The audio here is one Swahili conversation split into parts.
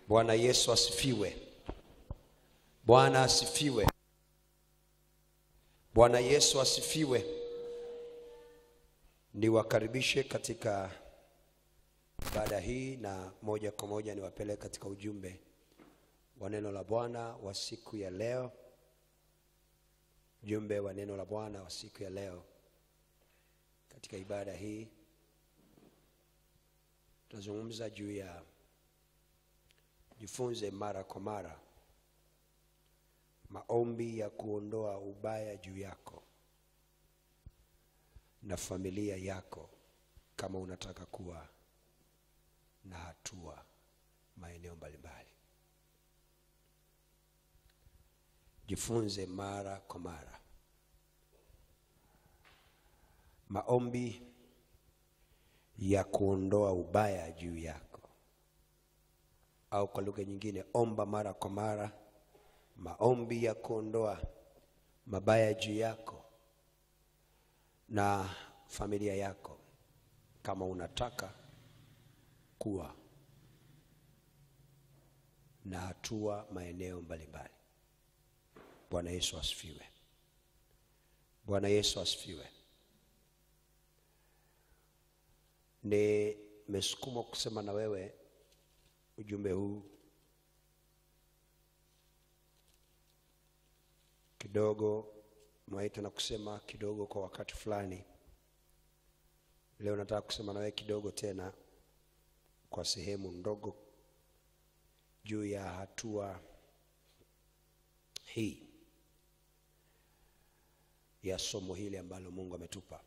Bwana Yesu asifiwe. Bwana asifiwe. Bwana Yesu asifiwe. Niwakaribishe katika ibada hii na moja kwa moja niwapeleke katika ujumbe wa neno la Bwana wa siku ya leo. Ujumbe wa neno la Bwana wa siku ya leo. Katika ibada hii tutazungumza juu ya jifunze mara kwa mara, maombi ya kuondoa ubaya juu yako na familia yako, kama unataka kuwa na hatua maeneo mbalimbali. Jifunze mara kwa mara, maombi ya kuondoa ubaya juu yako, au kwa lugha nyingine, omba mara kwa mara, maombi ya kuondoa mabaya juu yako na familia yako, kama unataka kuwa na hatua maeneo mbalimbali. Bwana Yesu asifiwe. Bwana Yesu asifiwe. Nimesukuma kusema na wewe ujumbe huu kidogo, mwaita na kusema kidogo kwa wakati fulani. Leo nataka kusema na wewe kidogo tena kwa sehemu ndogo juu ya hatua hii ya somo hili ambalo Mungu ametupa.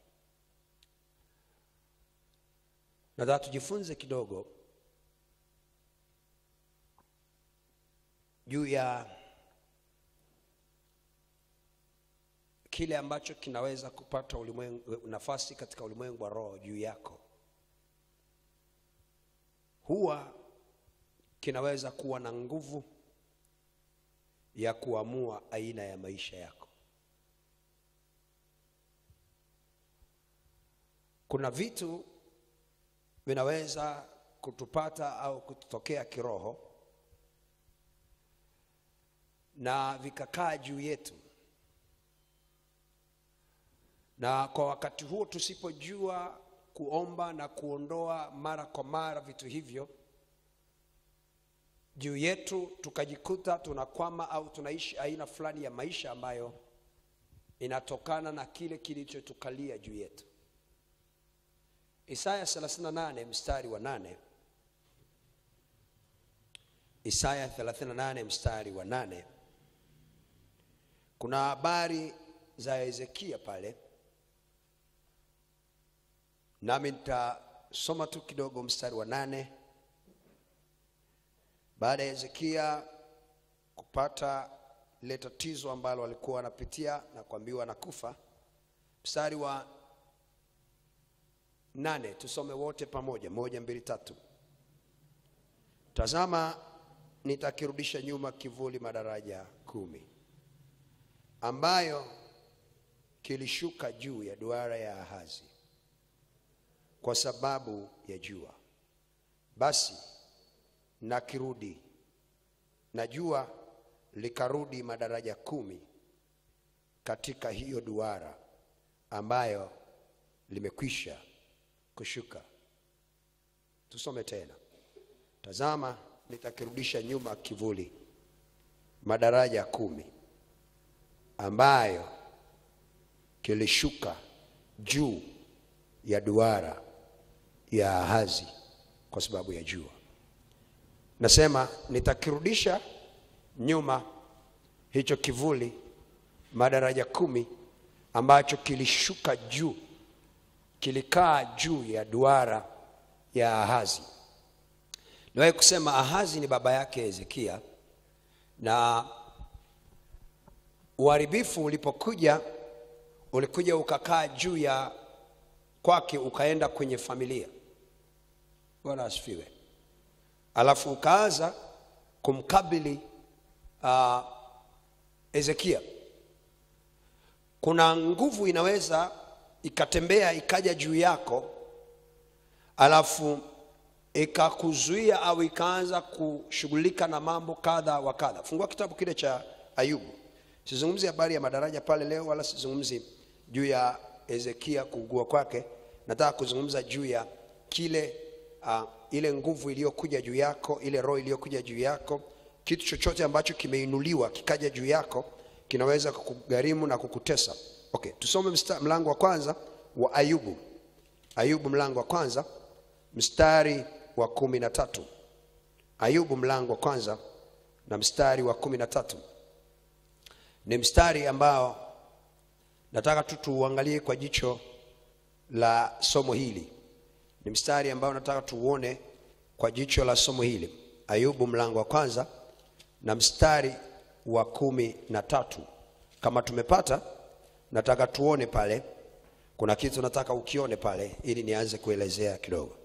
Nataka tujifunze kidogo juu ya kile ambacho kinaweza kupata nafasi katika ulimwengu wa roho juu yako. Huwa kinaweza kuwa na nguvu ya kuamua aina ya maisha yako. Kuna vitu vinaweza kutupata au kututokea kiroho na vikakaa juu yetu, na kwa wakati huo tusipojua kuomba na kuondoa mara kwa mara vitu hivyo juu yetu, tukajikuta tunakwama au tunaishi aina fulani ya maisha ambayo inatokana na kile kilichotukalia juu yetu. Isaya 38 mstari wa 8. Isaya 38 mstari wa 8. Kuna habari za Hezekia pale, nami nitasoma tu kidogo mstari wa 8. Baada ya Hezekia kupata ile tatizo ambalo alikuwa anapitia na kuambiwa na kufa, mstari wa 8 tusome wote pamoja, 1 2 3. Tazama, nitakirudisha nyuma kivuli madaraja 10 ambayo kilishuka juu ya duara ya Ahazi kwa sababu ya jua. Basi na kirudi, na jua likarudi madaraja 10 katika hiyo duara ambayo limekwisha kushuka. Tusome tena. Tazama, nitakirudisha nyuma kivuli madaraja 10 ambayo kilishuka juu ya duara ya Ahazi kwa sababu ya jua. Nasema nitakirudisha nyuma hicho kivuli madaraja 10 ambacho kilishuka juu, kilikaa juu ya duara ya Ahazi. Niwahi kusema Ahazi ni baba yake Hezekia, na uharibifu ulipokuja ulikuja ukakaa juu ya kwake, ukaenda kwenye familia. Bwana asifiwe. Alafu ukaanza kumkabili Hezekia. Kuna nguvu inaweza ikatembea ikaja juu yako, alafu ikakuzuia au ikaanza kushughulika na mambo kadha wa kadha. Fungua kitabu kile cha Ayubu. Sizungumzi habari ya madaraja pale leo, wala sizungumzi juu ya Hezekia kuugua kwake. Nataka kuzungumza juu ya kile ile nguvu iliyokuja juu yako, ile roho iliyokuja juu yako. Kitu chochote ambacho kimeinuliwa kikaja juu yako kinaweza kukugharimu na kukutesa. Okay, tusome mlango wa kwanza wa Ayubu. Ayubu mlango wa kwanza mstari wa 13. Ayubu mlango wa kwanza na mstari wa 13. Ni mstari ambao nataka tuuangalie kwa jicho la somo hili. Ni mstari ambao nataka tuuone kwa jicho la somo hili. Ayubu mlango wa kwanza na mstari wa 13. Kama tumepata, nataka tuone pale. Kuna kitu nataka ukione pale ili nianze kuelezea kidogo.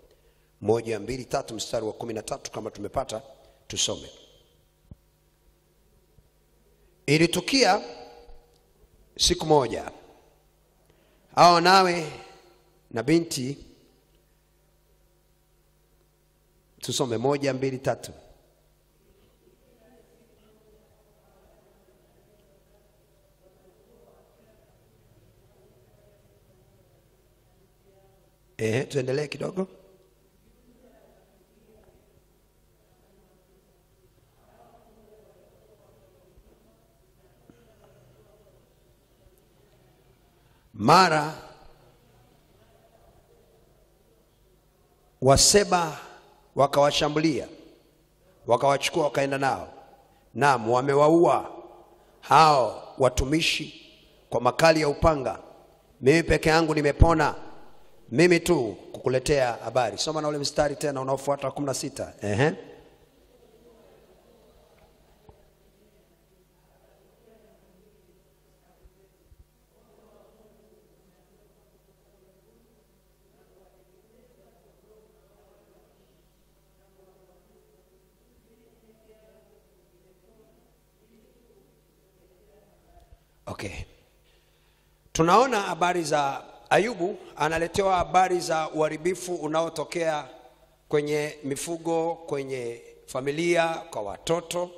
1, 2, 3 mstari wa 13 kama tumepata, tusome. Ilitukia siku moja, hao nawe na binti, tusome 1, 2, 3. Tuendelee kidogo. Mara Waseba wakawashambulia, wakawachukua, wakaenda nao. Naam, wamewaua hao watumishi kwa makali ya upanga. Mimi peke yangu nimepona, mimi tu kukuletea habari. Soma na ule mstari tena unaofuata 16. Okay. Tunaona habari za Ayubu, analetewa habari za uharibifu unaotokea kwenye mifugo, kwenye familia, kwa watoto,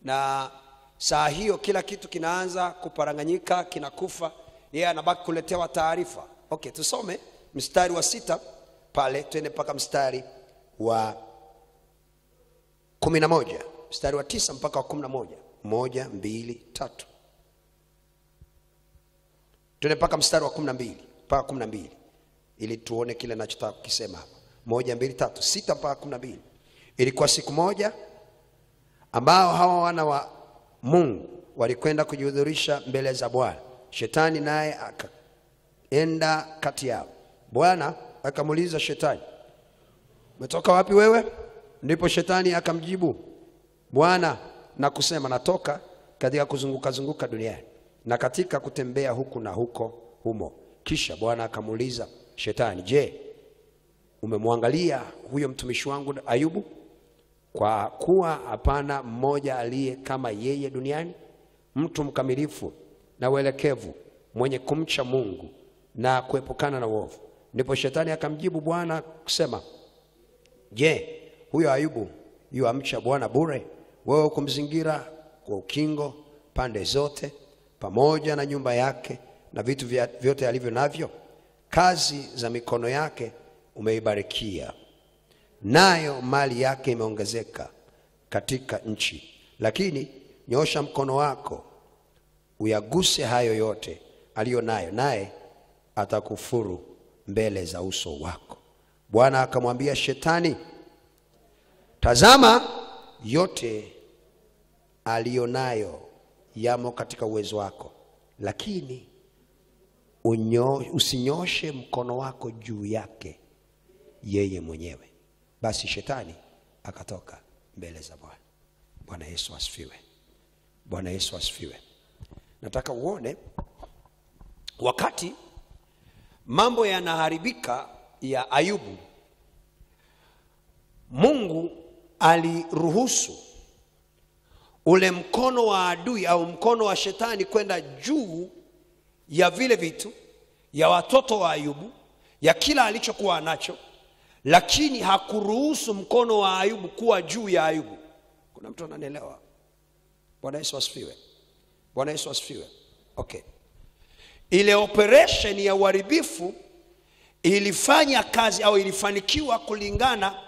na saa hiyo kila kitu kinaanza kuparanganyika, kinakufa. Yeye anabaki kuletewa taarifa. Okay, tusome mstari wa 6 pale, twende mpaka mstari wa 11. Mstari wa 9 mpaka wa 11. 1, 2, 3. Twende mpaka mstari wa 12 mpaka 12 ili tuone kile ninachotaka kukisema hapa. 1, 2, 3, 6 mpaka 12. Ilikuwa siku moja ambao hawa wana wa Mungu walikwenda kujihudhurisha mbele za Bwana. Shetani naye akaenda kati yao. Bwana akamuuliza Shetani, umetoka wapi wewe? Ndipo Shetani akamjibu Bwana na kusema, natoka katika kuzunguka duniani na katika kutembea huku na huko humo. Kisha Bwana akamuuliza Shetani, je, umemwangalia huyo mtumishi wangu Ayubu? Kwa kuwa hapana mmoja aliye kama yeye duniani, mtu mkamilifu na uelekevu, mwenye kumcha Mungu na kuepukana na uovu. Ndipo Shetani akamjibu Bwana kusema, je, huyo Ayubu yu amcha Bwana bure? Wewe kumzingira kwa ukingo pande zote, pamoja na nyumba yake na vitu vyote alivyo navyo. Kazi za mikono yake umeibarikia, nayo mali yake imeongezeka katika nchi. Lakini nyosha mkono wako uyaguse hayo yote aliyo nayo, naye atakufuru mbele za uso wako. Bwana akamwambia Shetani, tazama, yote aliyo nayo yamo katika uwezo wako, lakini usinyoshe mkono wako juu yake yeye mwenyewe. Basi Shetani akatoka mbele za Bwana. Bwana Yesu asifiwe. Bwana Yesu asifiwe. Nataka uone wakati mambo yanaharibika ya Ayubu, Mungu aliruhusu ule mkono wa adui au mkono wa Shetani kwenda juu ya vile vitu, ya watoto wa Ayubu, ya kila alichokuwa nacho. lakini hakuruhusu mkono wa Ayubu kuwa juu ya Ayubu. Kuna mtu ananielewa? Bwana Yesu asifiwe. Bwana Yesu asifiwe. Okay. Ile operation ya uharibifu ilifanya kazi au ilifanikiwa kulingana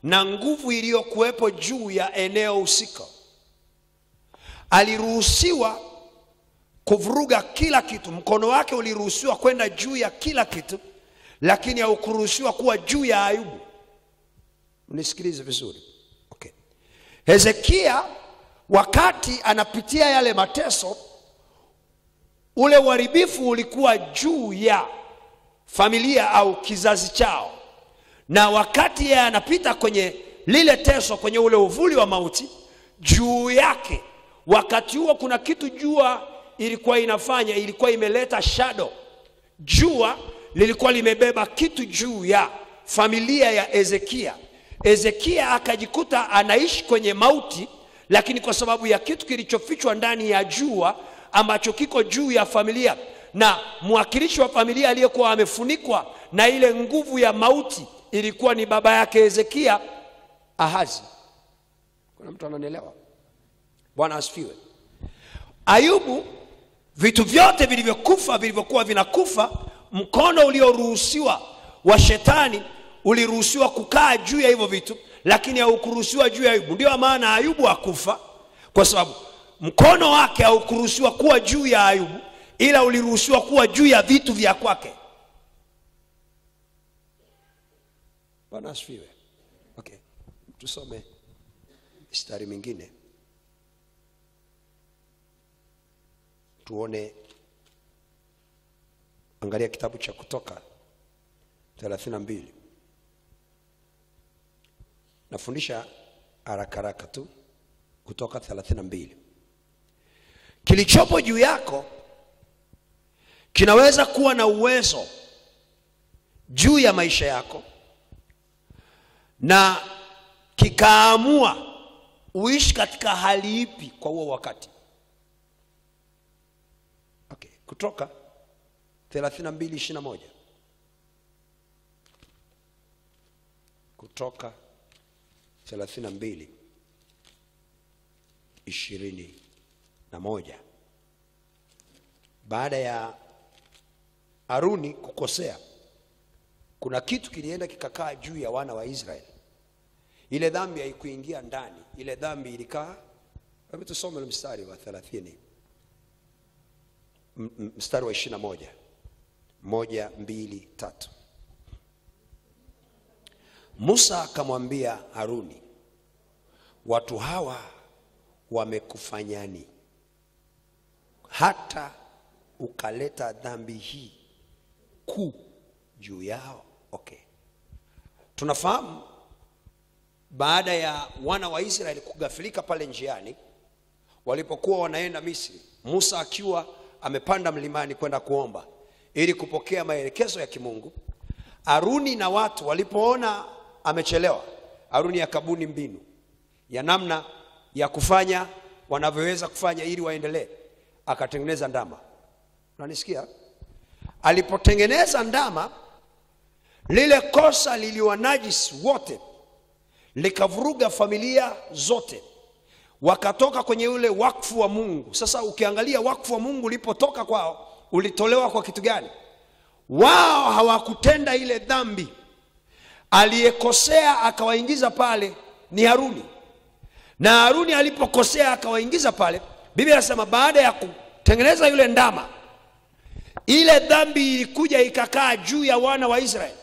na nguvu iliyokuwepo juu ya eneo husika. Aliruhusiwa kuvuruga kila kitu. Mkono wake uliruhusiwa kwenda juu ya kila kitu, lakini haukuruhusiwa kuwa juu ya Ayubu. Unisikilize vizuri. Okay. Hezekia wakati anapitia yale mateso, ule uharibifu ulikuwa juu ya familia au kizazi chao. Na wakati yeye anapita kwenye lile teso, kwenye ule uvuli wa mauti, juu yake wakati huo kuna kitu jua ilikuwa inafanya, ilikuwa imeleta shadow. Jua lilikuwa limebeba kitu juu ya familia ya Hezekia. Hezekia akajikuta anaishi kwenye mauti, lakini kwa sababu ya kitu kilichofichwa ndani ya jua ambacho kiko juu ya familia, na mwakilishi wa familia aliyekuwa amefunikwa na ile nguvu ya mauti ilikuwa ni baba yake Hezekia, Ahazi. Kuna mtu ananielewa? Bwana asifiwe. Ayubu, vitu vyote vilivyokuwa vinakufa, mkono ulioruhusiwa wa shetani uliruhusiwa kukaa juu ya hivyo vitu, lakini haukuruhusiwa juu ya Ayubu. Ndio maana Ayubu hakufa, kwa sababu mkono wake haukuruhusiwa kuwa juu ya Ayubu, ila uliruhusiwa kuwa juu ya vitu vya kwake. Bwana asifiwe. Okay. Tusome mstari mwingine. Tuone, angalia kitabu cha Kutoka 32. Nafundisha haraka tu. Kutoka 32. Kilichopo juu yako kinaweza kuwa na uwezo juu ya maisha yako, na kikaamua uishi katika hali ipi kwa huo wakati. Okay. Kutoka 32:21. Kutoka 32:21. Baada ya Haruni kukosea, kuna kitu kilienda kikakaa juu ya wana wa Israeli. Ile dhambi haikuingia ndani, ile dhambi ilikaa. Hebu tusome mstari wa 30. Mstari wa 21. 1, 2, 3. Musa akamwambia Haruni, watu hawa wamekufanyani hata ukaleta dhambi hii kuu juu yao? Okay. Tunafahamu baada ya wana wa Israeli kugafilika pale njiani walipokuwa wanaenda Misri, Musa akiwa amepanda mlimani kwenda kuomba ili kupokea maelekezo ya kimungu, Haruni na watu walipoona amechelewa, Haruni akabuni mbinu ya namna ya kufanya wanavyoweza kufanya ili waendelee. Akatengeneza ndama. Unanisikia? Alipotengeneza ndama, lile kosa liliwanajisi wote, likavuruga familia zote, wakatoka kwenye ule wakfu wa Mungu. Sasa ukiangalia wakfu wa Mungu ulipotoka kwao, ulitolewa kwa kitu gani? Wao hawakutenda ile dhambi. Aliyekosea akawaingiza pale ni Haruni, na Haruni alipokosea akawaingiza pale, Biblia inasema baada ya kutengeneza yule ndama, ile dhambi ilikuja ikakaa juu ya wana wa Israeli.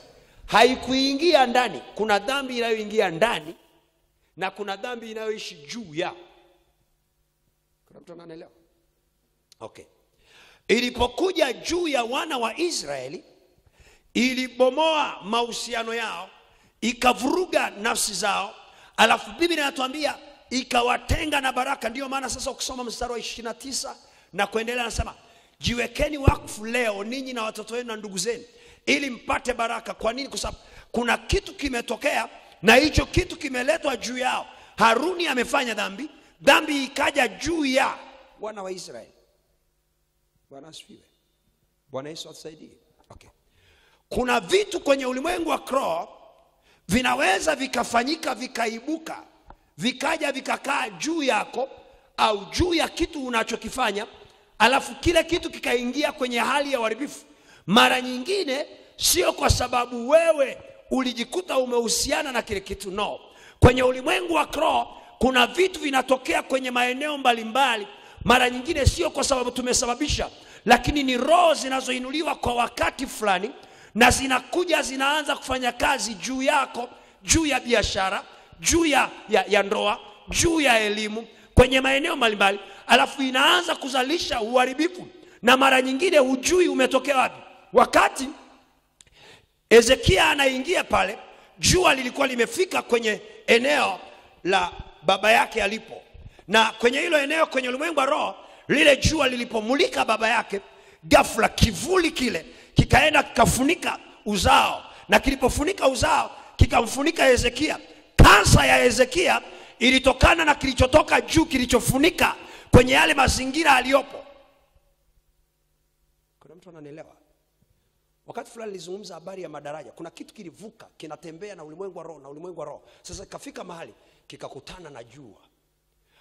Haikuingia ndani. Kuna dhambi inayoingia ndani na kuna dhambi inayoishi juu ya. Kuna mtu anaelewa? Okay. Ilipokuja juu ya wana wa Israeli, ilibomoa mahusiano yao, ikavuruga nafsi zao, alafu Biblia inatuambia ikawatenga na baraka. Ndio maana sasa ukisoma mstari wa 29 na kuendelea, anasema jiwekeni wakfu leo ninyi na watoto wenu na ndugu zenu ili mpate baraka. Kwa nini? Kwa sababu kuna kitu kimetokea na hicho kitu kimeletwa juu yao. Haruni amefanya dhambi, dhambi ikaja juu ya wana wa Israeli. Bwana asifiwe. Bwana Yesu atusaidie. Okay. Kuna vitu kwenye ulimwengu wa kiroho vinaweza vikafanyika, vikaibuka, vikaja vikakaa juu yako au juu ya kitu unachokifanya, alafu kile kitu kikaingia kwenye hali ya uharibifu. Mara nyingine sio kwa sababu wewe ulijikuta umehusiana na kile kitu, no. Kwenye ulimwengu wa kiroho kuna vitu vinatokea kwenye maeneo mbalimbali. Mara nyingine sio kwa sababu tumesababisha, lakini ni roho zinazoinuliwa kwa wakati fulani, na zinakuja zinaanza kufanya kazi juu yako, juu ya biashara, juu ya ndoa, juu ya elimu, kwenye maeneo mbalimbali, alafu inaanza kuzalisha uharibifu, na mara nyingine hujui umetokea wapi. Wakati Hezekia anaingia pale, jua lilikuwa limefika kwenye eneo la baba yake alipo, na kwenye hilo eneo, kwenye ulimwengu wa roho, lile jua lilipomulika baba yake, ghafla kivuli kile kikaenda kikafunika uzao, na kilipofunika uzao kikamfunika Hezekia. Kansa ya Hezekia ilitokana na kilichotoka juu, kilichofunika kwenye yale mazingira aliyopo. Kuna mtu ananielewa? Wakati fulani nilizungumza habari ya madaraja. Kuna kitu kilivuka, kinatembea na ulimwengu wa roho na ulimwengu wa roho. Sasa kafika mahali kikakutana na jua.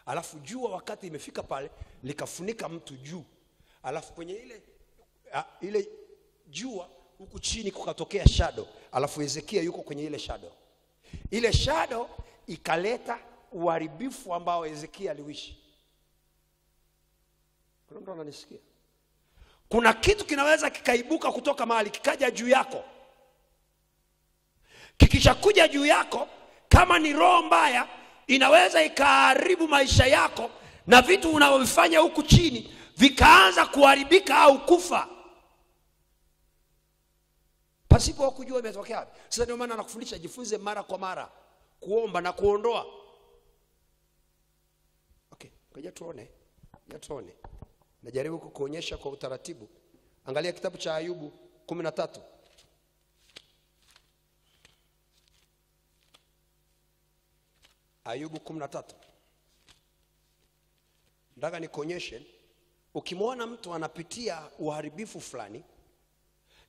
Alafu jua wakati imefika pale likafunika mtu juu. Alafu kwenye ile jua huku chini kukatokea shadow. Alafu Hezekia yuko kwenye ile shadow. Ile shadow ikaleta uharibifu ambao Hezekia aliishi. Kuna mtu ananisikia? Kuna kitu kinaweza kikaibuka kutoka mahali kikaja juu yako. Kikishakuja juu yako, kama ni roho mbaya, inaweza ikaharibu maisha yako, na vitu unavyofanya huku chini vikaanza kuharibika au kufa pasipo kujua imetokea wapi. Sasa ndio maana nakufundisha, jifunze mara kwa mara kuomba na kuondoa. Okay, ngoja tuone. Najaribu kukuonyesha kwa utaratibu. Angalia kitabu cha Ayubu 13. Ayubu 13. Nataka nikuonyeshe, ukimwona mtu anapitia uharibifu fulani,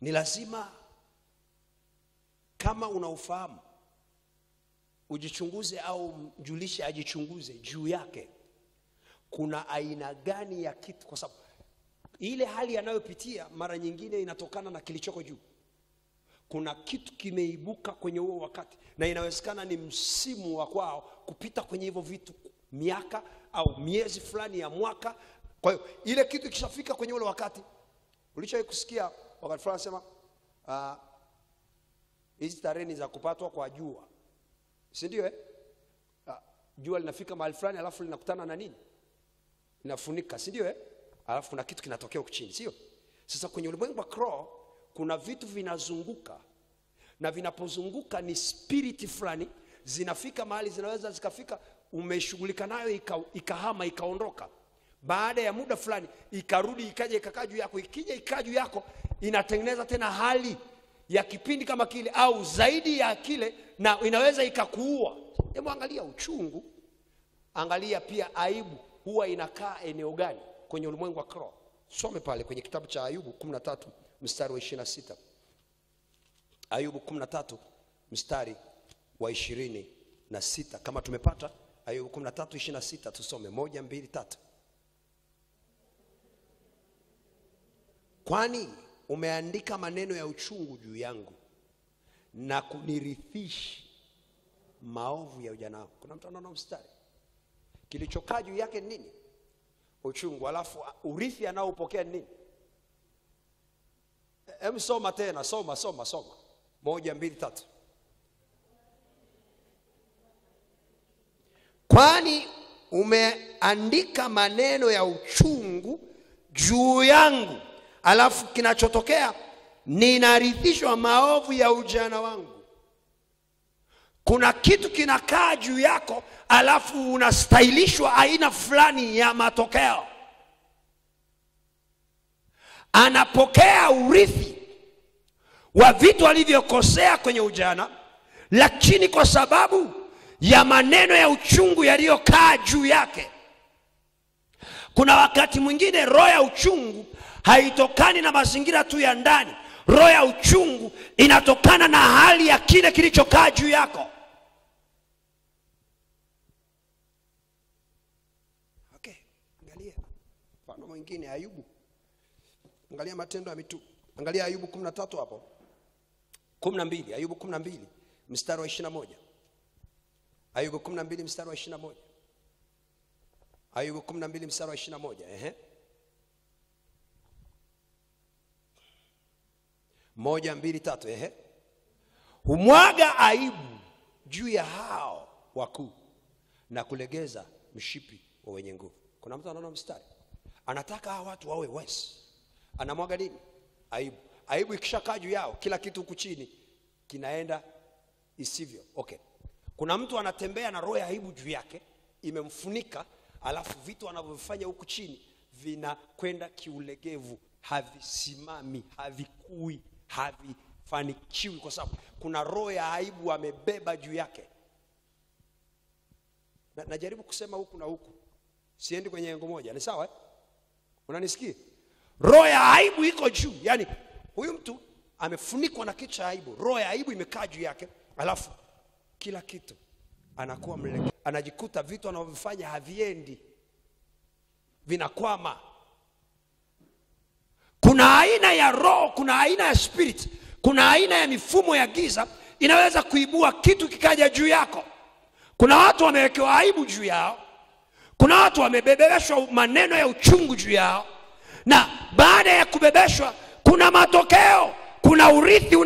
ni lazima, kama unaufahamu, ujichunguze au mjulishe ajichunguze juu yake. Kuna aina gani ya kitu? Kwa sababu ile hali anayopitia mara nyingine inatokana na kilichoko juu. Kuna kitu kimeibuka kwenye huo wakati, na inawezekana ni msimu wa kwao kupita kwenye hivyo vitu miaka au miezi fulani ya mwaka. Kwa hiyo ile kitu ikishafika kwenye ule wakati, ulichowahi kusikia wakati fulani sema hizi tarehe za kupatwa kwa jua, si ndio? Jua linafika mahali fulani alafu linakutana na nini? Inafunika, si ndio? Alafu kuna kitu kinatokea huko chini, sio? Sasa kwenye ulimwengu wa kiroho kuna vitu vinazunguka, na vinapozunguka ni spirit fulani, zinafika mahali, zinaweza zikafika umeshughulika nayo ikahama ikaondoka. Baada ya muda fulani ikarudi ikaja ikakaa juu yako. Ikija ikaa juu yako inatengeneza tena hali ya kipindi kama kile au zaidi ya kile, na inaweza ikakuua. Hebu angalia uchungu, angalia pia aibu huwa inakaa eneo gani kwenye ulimwengu wa kiroho. Some pale kwenye kitabu cha Ayubu 13 mstari wa 26. Ayubu 13 mstari wa 26. Kama tumepata Ayubu 13:26, tusome 1, 2, 3. Kwani umeandika maneno ya uchungu juu yangu na kunirithisha maovu ya ujana wangu. Kuna mtu anaona mstari? Kilichokaa juu yake nini? Uchungu. Alafu urithi anaoupokea nini? Soma tena, soma 1, 2, 3. Kwani umeandika maneno ya uchungu juu yangu, alafu kinachotokea ninarithishwa maovu ya ujana wangu. Kuna kitu kinakaa juu yako, alafu unastahilishwa aina fulani ya matokeo. Anapokea urithi wa vitu alivyokosea kwenye ujana, lakini kwa sababu ya maneno ya uchungu yaliyokaa juu yake. Kuna wakati mwingine roho ya uchungu haitokani na mazingira tu ya ndani. Roho ya uchungu inatokana na hali ya kile kilichokaa juu yako. Okay, angalia mfano mwingine, Ayubu. Angalia Matendo ya Mitume. Angalia Ayubu 13 hapo. 12, Ayubu 12 mstari wa 21. Ayubu 12 mstari wa 21. Ayubu 12 mstari wa 21. 1, 2, 3. Humwaga aibu juu ya hao wakuu na kulegeza mshipi wa wenye nguvu. Kuna mtu anaona mstari, anataka hao watu wawe wesi. Anamwaga nini? Aibu. Aibu ikishakaa juu yao, kila kitu huku chini kinaenda isivyo. Okay. Kuna mtu anatembea na roho ya aibu juu yake, imemfunika, alafu vitu anavyofanya huku chini vinakwenda kiulegevu, havisimami, havikui, havifanikiwi, kwa sababu kuna roho ya aibu amebeba juu yake. Najaribu kusema huku na huku, siendi kwenye engo moja, ni sawa? Unanisikia? Roho ya aibu iko juu. Yani huyu mtu amefunikwa na kitu cha aibu, roho ya aibu imekaa juu yake, alafu kila kitu anakuwa mlege, anajikuta vitu anavyofanya haviendi, vinakwama. Kuna aina ya roho, kuna aina ya spirit, kuna aina ya mifumo ya giza inaweza kuibua kitu kikaja juu yako. Kuna watu wamewekewa aibu juu yao, kuna watu wamebebeshwa maneno ya uchungu juu yao, na baada ya kubebeshwa kuna matokeo, kuna urithi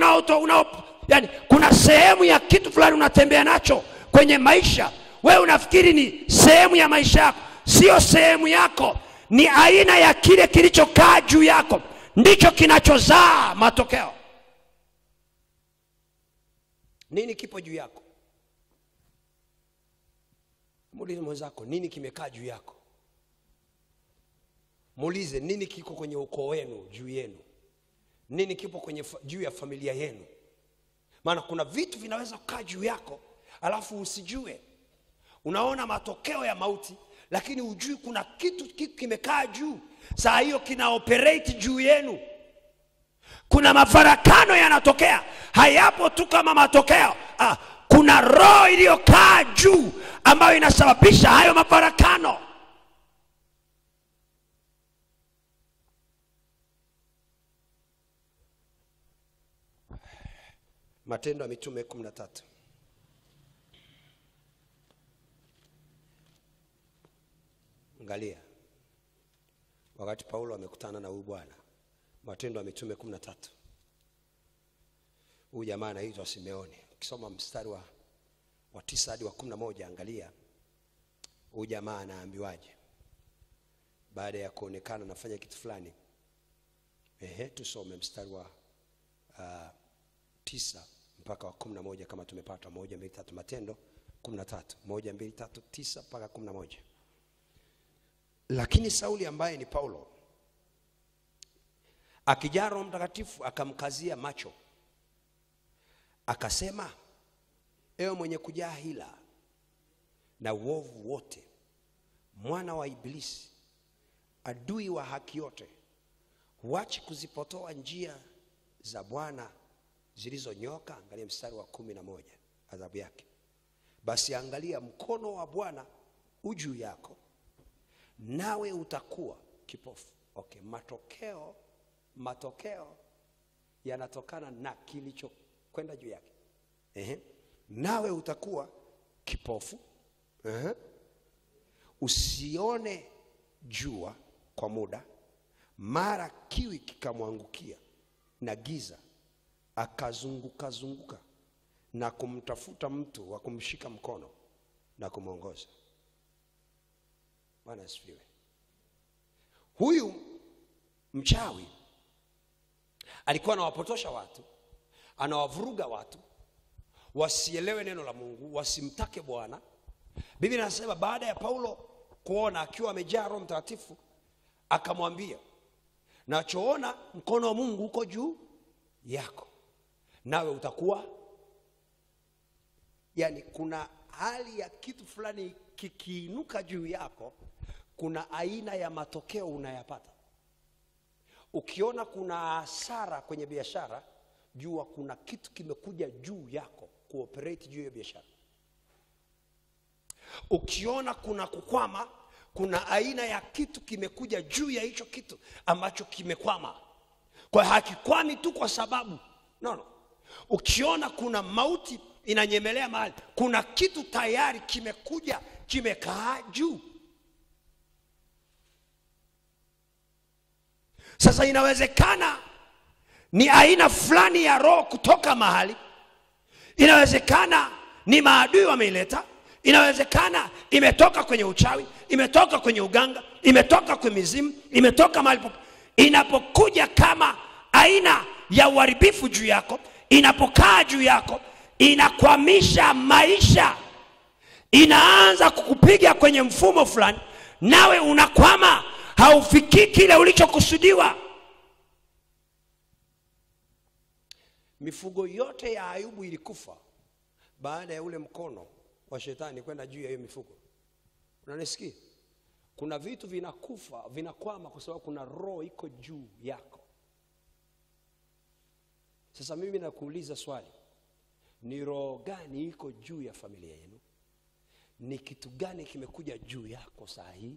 yani kuna sehemu ya kitu fulani unatembea nacho kwenye maisha. Wewe unafikiri ni sehemu ya maisha yako, sio sehemu yako, ni aina ya kile kilichokaa juu yako ndicho kinachozaa matokeo. Nini kipo juu yako? Muulize mwenzako, nini kimekaa juu yako? Muulize, nini kiko kwenye ukoo wenu juu yenu? Nini kipo kwenye juu ya familia yenu? Maana kuna vitu vinaweza kukaa juu yako alafu usijue. Unaona matokeo ya mauti, lakini hujui kuna kitu kimekaa juu. Saa hiyo kina operate juu yenu. Kuna mafarakano yanatokea, hayapo tu kama matokeo. Kuna roho iliyokaa juu ambayo inasababisha hayo mafarakano. Matendo ya Mitume 13. Angalia wakati Paulo amekutana na huyu bwana. Matendo ya Mitume 13. Huyu jamaa anaitwa Simeoni. Ukisoma mstari wa 9 hadi wa 11, angalia huyu jamaa anaambiwaje baada ya kuonekana nafanya kitu fulani. Tusome mstari wa 9 mpaka wa 11 kama tumepata. 1, 2, 3. Matendo 13. 1, 2, 3, 9 mpaka 11. Lakini Sauli ambaye ni Paulo akijaa Roho Mtakatifu akamkazia macho, akasema, ewe mwenye kujaa hila na uovu wote, mwana wa Ibilisi, adui wa haki yote, huachi kuzipotoa njia za Bwana zilizonyoka. Angalia mstari wa 11, adhabu yake. Basi angalia, mkono wa Bwana ujuu yako, nawe utakuwa kipofu. Okay, matokeo yanatokana na kilicho kwenda juu yake. Nawe utakuwa kipofu. Usione jua kwa muda. Mara kiwi kikamwangukia na giza akazunguka na kumtafuta mtu wa kumshika mkono na kumuongoza. Bwana asifiwe. Huyu mchawi alikuwa anawapotosha watu, anawavuruga watu wasielewe neno la Mungu, wasimtake Bwana. Biblia inasema baada ya Paulo kuona akiwa amejaa Roho Mtakatifu, akamwambia, nachoona mkono wa Mungu uko juu yako, nawe utakuwa. Yani kuna hali ya kitu fulani kikiinuka juu yako, kuna aina ya matokeo unayapata. Ukiona kuna hasara kwenye biashara, jua kuna kitu kimekuja juu yako kuoperate juu ya biashara. Ukiona kuna kukwama, kuna aina ya kitu kimekuja juu ya hicho kitu ambacho kimekwama. Kwa hakikwami tu kwa sababu no. Ukiona kuna mauti inanyemelea mahali, kuna kitu tayari kimekuja kimekaa juu. Sasa inawezekana ni aina fulani ya roho kutoka mahali, inawezekana ni maadui wameileta, inawezekana imetoka kwenye uchawi, imetoka kwenye uganga, imetoka kwenye mizimu, imetoka mahali. Inapokuja kama aina ya uharibifu juu yako, inapokaa juu yako, inakwamisha maisha, inaanza kukupiga kwenye mfumo fulani, nawe unakwama, haufikii kile ulichokusudiwa. Mifugo yote ya Ayubu ilikufa baada ya ule mkono wa shetani kwenda juu ya hiyo mifugo. Unanisikia? Kuna vitu vinakufa, vinakwama kwa sababu kuna roho iko juu yako. Sasa mimi nakuuliza swali, ni roho gani iko juu ya familia yenu? Ni kitu gani kimekuja juu yako saa hii?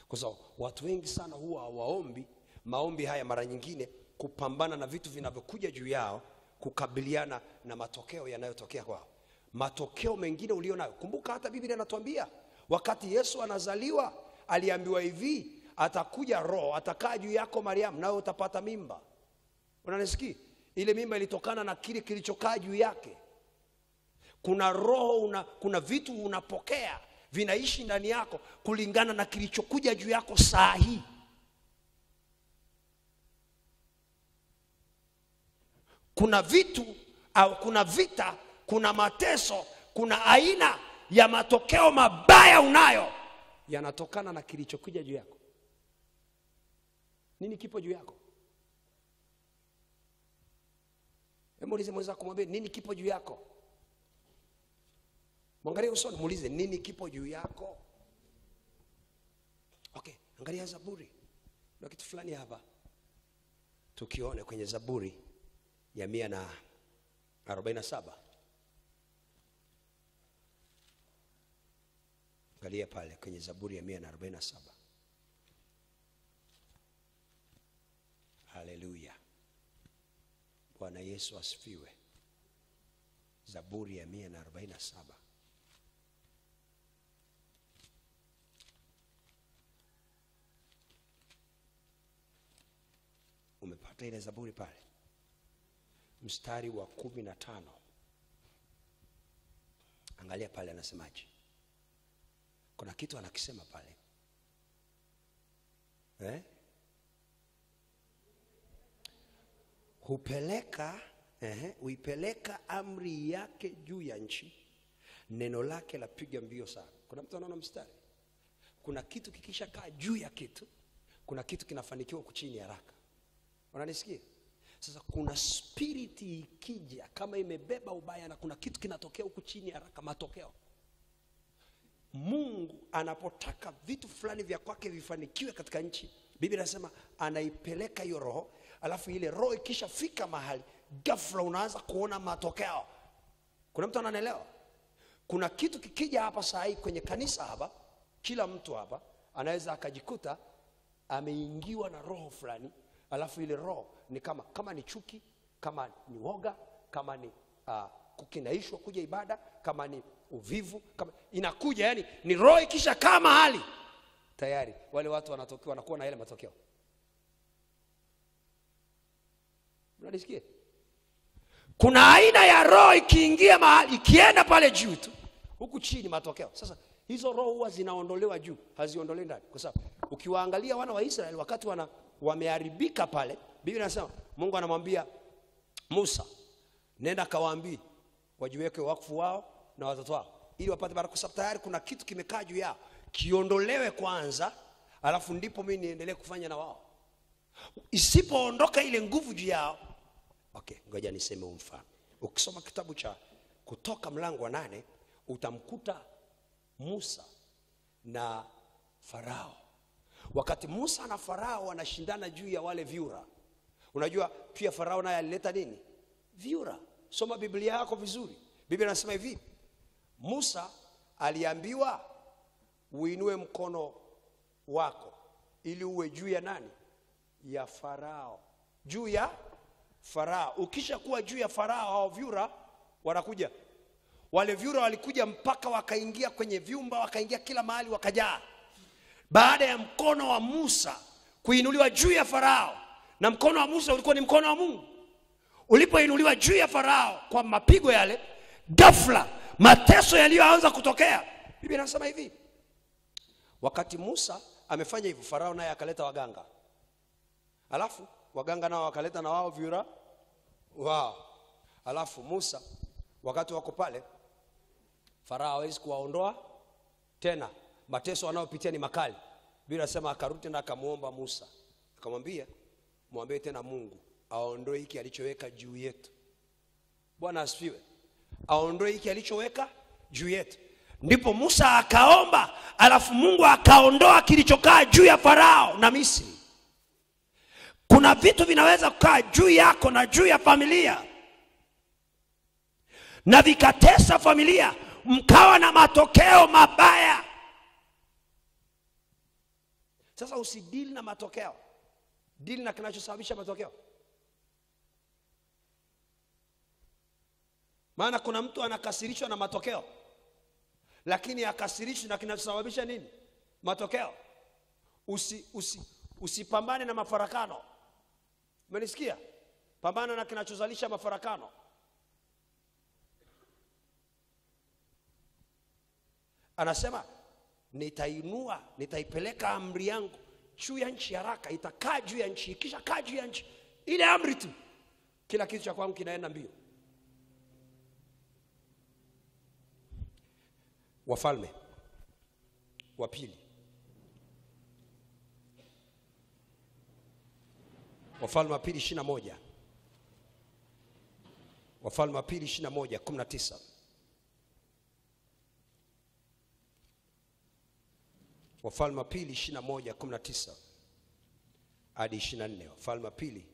Kwa sababu watu wengi sana huwa hawaombi maombi haya mara nyingine kupambana na vitu vinavyokuja juu yao, kukabiliana na matokeo yanayotokea kwao. Matokeo mengine ulionayo. Kumbuka hata Biblia inatuambia wakati Yesu anazaliwa aliambiwa hivi, atakuja roho atakaa juu yako Mariamu, nawe utapata mimba. Unanisikia? Ile mimba ilitokana na kile kilichokaa juu yake. Kuna roho, kuna vitu unapokea vinaishi ndani yako kulingana na kilichokuja juu yako saa hii. Kuna vitu au kuna vita, kuna mateso, kuna aina ya matokeo mabaya unayo yanatokana na kilichokuja juu yako. Nini kipo juu yako? Muulize mwenzako, kumwambia nini kipo juu yako. Mwangalie usoni, muulize nini kipo juu yako. Okay, angalia Zaburi. Na kitu fulani hapa tukione kwenye Zaburi ya 147. Angalia pale kwenye Zaburi ya 147. Haleluya. Bwana Yesu asifiwe. Zaburi ya 147. Umepata ile Zaburi pale? Mstari wa 15. Angalia pale anasemaje. Kuna kitu anakisema pale. Huipeleka amri yake juu ya nchi, neno lake lapiga mbio sana. Kuna mtu anaona mstari? Kuna kitu kikisha kaa juu ya kitu, kuna kitu kinafanikiwa kuchini haraka. Unanisikia? Sasa kuna spirit ikija kama imebeba ubaya na kuna kitu kinatokea huku chini haraka, matokeo. Mungu anapotaka vitu fulani vya kwake vifanikiwe katika nchi, Biblia inasema anaipeleka hiyo roho, alafu ile roho ikishafika mahali, ghafla unaanza kuona matokeo. Kuna mtu ananielewa? Kuna kitu kikija hapa saa hii kwenye kanisa hapa, kila mtu hapa anaweza akajikuta ameingiwa na roho fulani, alafu ile roho ni kama ni chuki, kama ni woga, kama ni kukinaishwa kuja ibada, kama ni uvivu, kama inakuja, yani ni roho ikisha kama mahali tayari wale watu wanatokiwa wanakuwa na ile matokeo. Unanisikia? Kuna aina ya roho ikiingia mahali, ikienda pale juu tu, huku chini matokeo. Sasa hizo roho huwa zinaondolewa juu, haziondolewi ndani. Kwa sababu ukiwaangalia wana wa Israeli wakati wameharibika pale, Biblia inasema Mungu anamwambia Musa, nenda kawaambie wajiweke wakfu wao na watoto wao ili wapate baraka. Kwa sababu tayari kuna kitu kimekaa juu yao, kiondolewe kwanza, alafu ndipo mimi niendelee kufanya na wao. Isipoondoka ile nguvu juu yao. Okay, ngoja niseme mfano. Ukisoma kitabu cha Kutoka mlango wa 8, utamkuta Musa na Farao. Wakati Musa na Farao wanashindana juu ya wale vyura, Unajua pia Farao naye alileta nini? Vyura. Soma Biblia yako vizuri. Biblia inasema hivi, Musa aliambiwa uinue mkono wako ili uwe juu ya nani? Ya Farao. Juu ya Farao. Ukisha kuwa juu ya Farao, hao vyura wanakuja. Wale vyura walikuja mpaka wakaingia kwenye vyumba, wakaingia kila mahali, wakajaa. Baada ya mkono wa Musa kuinuliwa juu ya Farao, na mkono wa Musa ulikuwa ni mkono wa Mungu, ulipoinuliwa juu ya Farao kwa mapigo yale, ghafla mateso yaliyoanza kutokea. Biblia inasema hivi, wakati Musa amefanya hivyo, Farao naye akaleta waganga. Alafu waganga nao wakaleta na wao vyura wao. Alafu Musa wakati wako pale, Farao hawezi kuwaondoa tena, mateso wanayopitia ni makali. Biblia inasema akarudi na akamuomba Musa, akamwambia muombe tena Mungu aondoe hiki alichoweka juu yetu. Bwana asifiwe. Aondoe hiki alichoweka juu yetu. Ndipo Musa akaomba, alafu Mungu akaondoa kilichokaa juu ya Farao na Misri. Kuna vitu vinaweza kukaa juu yako na juu ya familia na vikatesa familia, mkawa na matokeo mabaya. Sasa usidili na matokeo, dili na kinachosababisha matokeo. Maana kuna mtu anakasirishwa na matokeo, lakini akasirishwa na kinachosababisha nini? Matokeo. Usipambane na mafarakano. Umenisikia? Pambana na kinachozalisha mafarakano. Anasema nitaipeleka amri yangu juu ya nchi haraka, itakaa juu ya nchi. Kisha kaa juu ya nchi, ile amri tu, kila kitu cha kwangu kinaenda mbio. Wafalme wa pili, Wafalme wa pili 21. Wafalme wa pili 21:19. Wafalme wa pili 21:19 hadi 24. Wafalme wa pili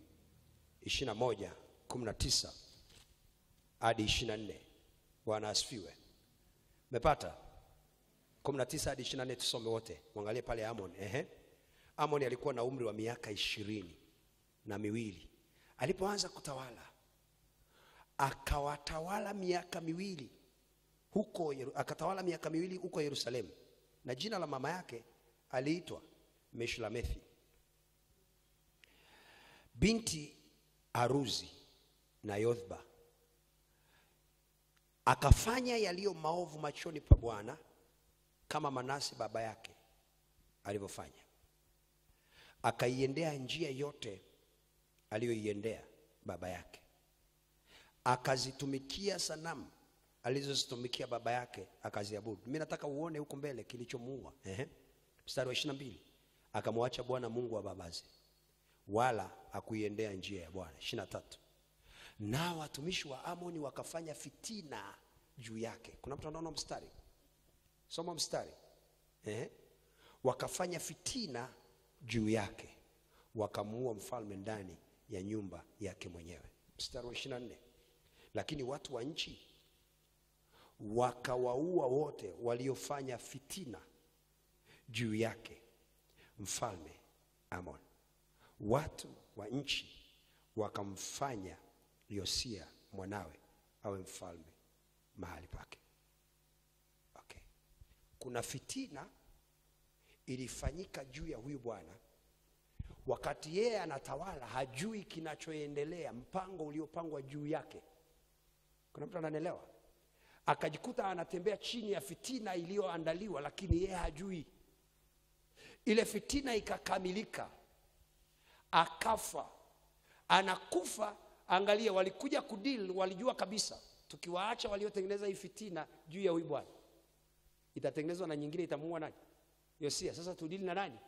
21:19 hadi 24. Bwana asifiwe. Mepata? 19 hadi 24 tusome wote. Muangalie pale Amon. Amon alikuwa na umri wa miaka 22 alipoanza kutawala. Akawatawala miaka miwili huko Yerusalemu. Na jina la mama yake aliitwa Meshlamethi, binti Aruzi na Yothba. Akafanya yaliyo maovu machoni pa Bwana, kama Manase baba yake alivyofanya. Akaiendea njia yote aliyoiendea baba yake. Akazitumikia sanamu alizozitumikia baba yake, akaziabudu. Mimi nataka uone huko mbele kilichomuua. Mstari wa 22. Akamwacha Bwana Mungu wa babaze, wala hakuiendea njia ya Bwana. 23. Na watumishi wa Amoni wakafanya fitina juu yake. Kuna mtu anaona mstari? Soma mstari. Wakafanya fitina juu yake, wakamuua mfalme ndani ya nyumba yake mwenyewe. Mstari wa 24. Lakini watu wa nchi wakawaua wote waliofanya fitina juu yake mfalme Amon. Watu wa nchi wakamfanya Yosia mwanawe awe mfalme mahali pake. Okay. Kuna fitina ilifanyika juu ya huyu bwana wakati yeye anatawala, hajui kinachoendelea, mpango uliopangwa juu yake. Kuna mtu ananielewa? Akajikuta anatembea chini ya fitina iliyoandaliwa, lakini yeye hajui. Ile fitina ikakamilika, akafa. Anakufa. Angalia, walikuja kudeal, walijua kabisa tukiwaacha waliotengeneza hii fitina juu ya huyu bwana, itatengenezwa na nyingine itamuua nani? Yosia. Sasa tudili na nani?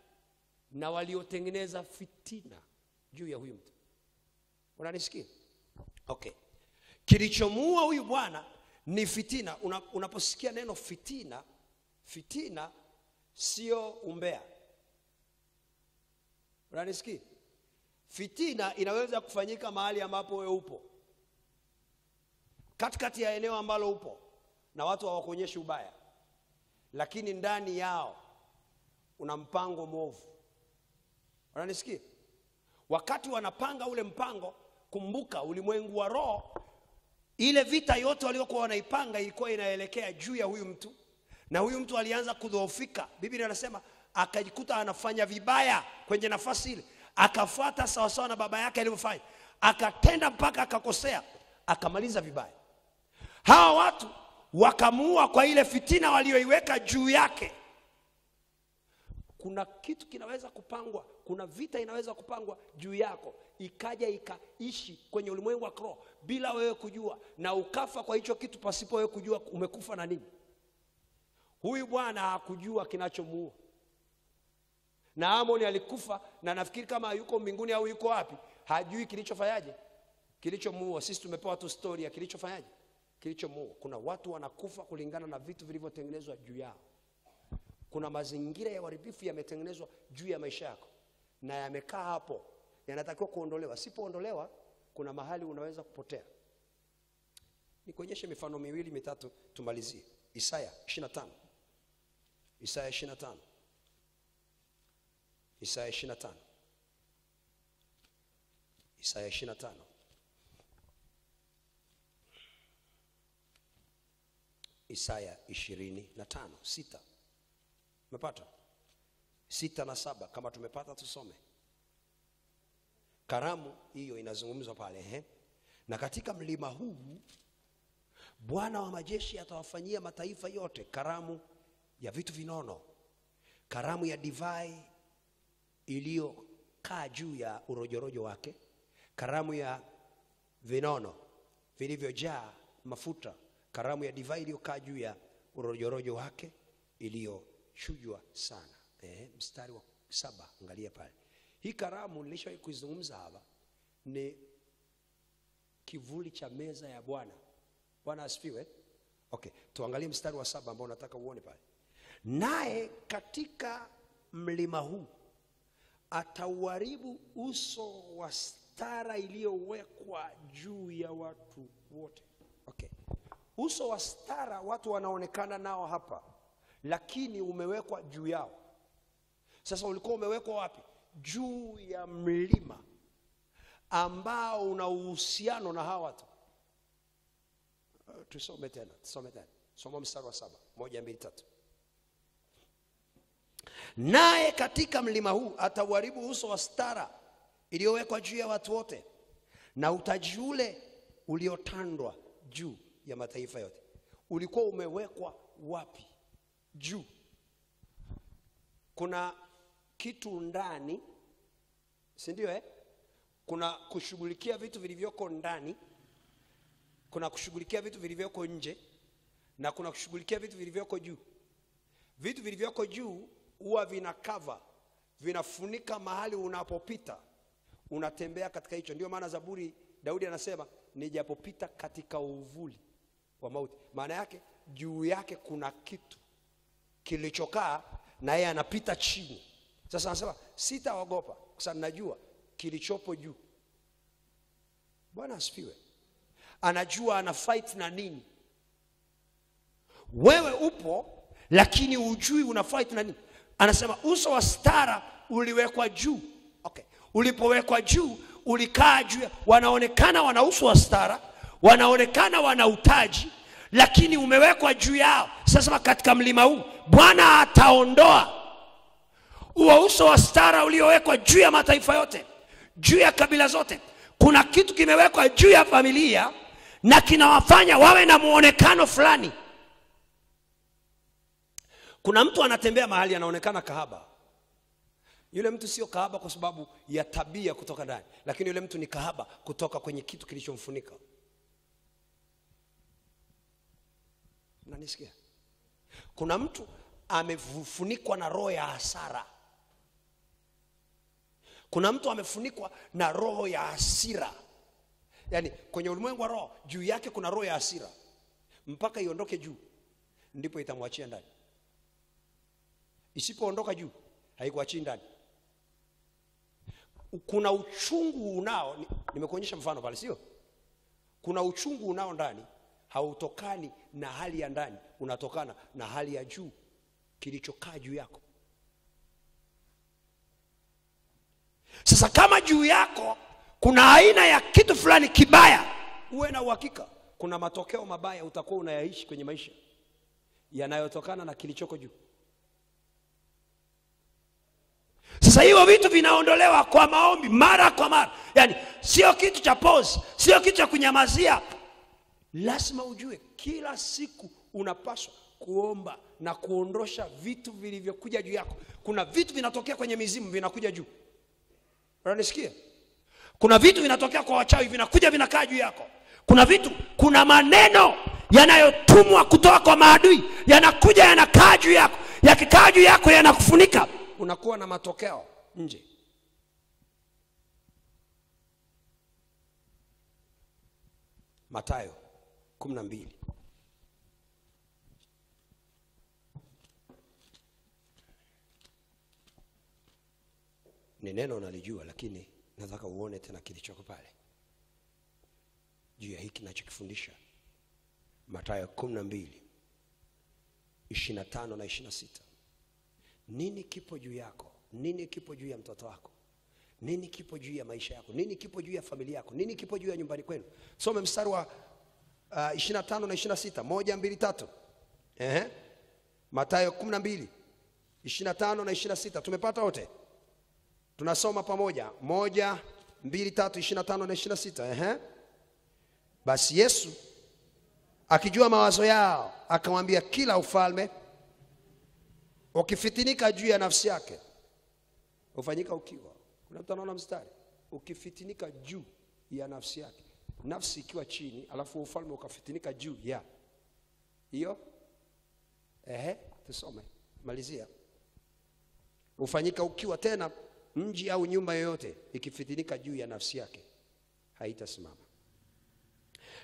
Na waliotengeneza fitina juu ya huyu mtu. Unanisikia? Okay. Kilichomuua huyu bwana ni fitina. Unaposikia neno fitina, fitina sio umbea. Unanisikia? Fitina inaweza kufanyika mahali ambapo wewe upo, katikati ya eneo ambalo upo, na watu hawakuonyeshi ubaya, lakini ndani yao una mpango mwovu. Unanisikia? Wakati wanapanga ule mpango, kumbuka ulimwengu wa roho, ile vita yote waliokuwa wanaipanga ilikuwa inaelekea juu ya huyu mtu, na huyu mtu alianza kudhoofika. Biblia inasema akajikuta anafanya vibaya kwenye nafasi ile, akafuata sawa sawa na baba yake alivyofanya, akatenda mpaka akakosea, akamaliza vibaya. Hawa watu wakamuua kwa ile fitina walioiweka juu yake. Kuna kitu kinaweza kupangwa, kuna vita inaweza kupangwa juu yako, ikaja ikaishi kwenye ulimwengu wa roho bila wewe kujua, na ukafa kwa hicho kitu pasipo wewe kujua umekufa na nini. Huyu bwana hakujua kinachomuua. Na Amoni alikufa, na nafikiri kama yuko mbinguni au yuko wapi, hajui kilichofanyaje, kilichomuua. Sisi tumepewa tu story ya kilichofanyaje, kilichomuua. Kuna watu wanakufa kulingana na vitu vilivyotengenezwa juu yao. Kuna mazingira ya uharibifu yametengenezwa juu ya maisha yako, na yamekaa hapo, yanatakiwa kuondolewa. Sipoondolewa, kuna mahali unaweza kupotea. Nikuonyeshe mifano miwili mitatu tumalizie. Isaya 25. Isaya 25. Isaya 25. Isaya 25. Isaya 25. 6. Umepata? 6 na 7. Kama tumepata tusome. Karamu hiyo inazungumzwa pale, na katika mlima huu Bwana wa majeshi atawafanyia mataifa yote karamu ya vitu vinono, karamu ya divai iliyokaa juu ya urojorojo wake, karamu ya vinono vilivyojaa mafuta, karamu ya divai iliyokaa juu ya urojorojo wake iliyochujwa sana. Mstari wa 7, angalia pale. Hii karamu nilishawahi kuzungumza hapa, ni kivuli cha meza ya Bwana. Bwana asifiwe. Okay, tuangalie mstari wa 7 ambao nataka uone pale. Naye katika mlima huu atauharibu uso wa stara iliyowekwa juu ya watu wote. Okay. Uso wa stara watu wanaonekana nao hapa, lakini umewekwa juu yao. Sasa ulikuwa umewekwa wapi? Juu ya mlima ambao una uhusiano na hawa watu. Tusome tena. Soma mstari wa 7. 1, 2, 3. Naye katika mlima huu atauharibu uso wa stara iliyowekwa juu ya watu wote, na utaji ule uliotandwa juu ya mataifa yote. Ulikuwa umewekwa wapi? Juu. Kuna kitu ndani, si ndio? Kuna kushughulikia vitu vilivyoko ndani, kuna kushughulikia vitu vilivyoko nje, na kuna kushughulikia vitu vilivyoko juu. Vitu vilivyoko juu huwa vina cover, vinafunika mahali unapopita, unatembea katika hicho. Ndio maana Zaburi Daudi anasema nijapopita katika uvuli wa mauti. Maana yake juu yake kuna kitu kilichokaa, na yeye anapita chini. Sasa anasema sitaogopa kwa sababu najua kilichopo juu. Bwana asifiwe. Anajua ana fight na nini. Wewe upo, lakini hujui una fight na nini. Anasema uso wa stara uliwekwa juu. Okay. Ulipowekwa juu, ulikaa juu. Wanaonekana wana uso wa stara, wanaonekana wana utaji, lakini umewekwa juu yao. Sasa katika mlima huu Bwana ataondoa huo uso wa stara uliowekwa juu ya mataifa yote, juu ya kabila zote. Kuna kitu kimewekwa juu ya familia na kinawafanya wawe na muonekano fulani. Kuna mtu anatembea mahali anaonekana kahaba. Yule mtu sio kahaba kwa sababu ya tabia kutoka ndani, lakini yule mtu ni kahaba kutoka kwenye kitu kilichomfunika. Unanisikia? Kuna mtu amefunikwa na roho ya hasara. Kuna mtu amefunikwa na roho ya hasira. Yaani kwenye ulimwengu wa roho juu yake kuna roho ya hasira. Mpaka iondoke juu ndipo itamwachia ndani. Isipoondoka juu haikuachii ndani. kuna uchungu unao, nimekuonyesha mfano pale, sio? Kuna uchungu unao ndani, hautokani na hali ya ndani, unatokana na hali ya juu kilichokaa juu yako. Sasa kama juu yako kuna aina ya kitu fulani kibaya, uwe na uhakika kuna matokeo mabaya utakuwa unayaishi kwenye maisha yanayotokana na kilichoko juu. Sasa hiyo vitu vinaondolewa kwa maombi mara kwa mara. Yaani sio kitu cha pause, sio kitu cha kunyamazia. Lazima ujue kila siku unapaswa kuomba na kuondosha vitu vilivyokuja juu yako. Kuna vitu vinatokea kwenye mizimu vinakuja juu. Unanisikia? Kuna vitu vinatokea kwa wachawi vinakuja vinakaa juu yako. Kuna maneno yanayotumwa kutoka kwa maadui yanakuja yanakaa juu yako. Yakikaa juu yako yanakufunika, unakuwa na matokeo nje. Mathayo 12. Ni neno nalijua, lakini nataka uone tena kilichoko pale juu ya hiki ninachokifundisha. Mathayo 12:25 na 26. Nini kipo juu yako? Nini kipo juu ya mtoto wako? Nini kipo juu ya maisha yako? Nini kipo juu ya familia yako? Nini kipo juu ya nyumbani kwenu? Some mstari wa 25 na 26. 1, 2, 3. Mathayo 12:25 na 26. Tumepata wote? Tunasoma pamoja. 1, 2, 3, 25 na 26. Basi Yesu akijua mawazo yao akamwambia, kila ufalme ukifitinika juu ya nafsi yake ufanyika ukiwa. Kuna mtu anaona mstari? Ukifitinika juu ya nafsi yake, nafsi ikiwa chini, alafu ufalme ukafitinika juu ya hiyo. Tusome, malizia. Ufanyika ukiwa. Tena mji au nyumba yoyote ikifitinika juu ya nafsi yake haitasimama.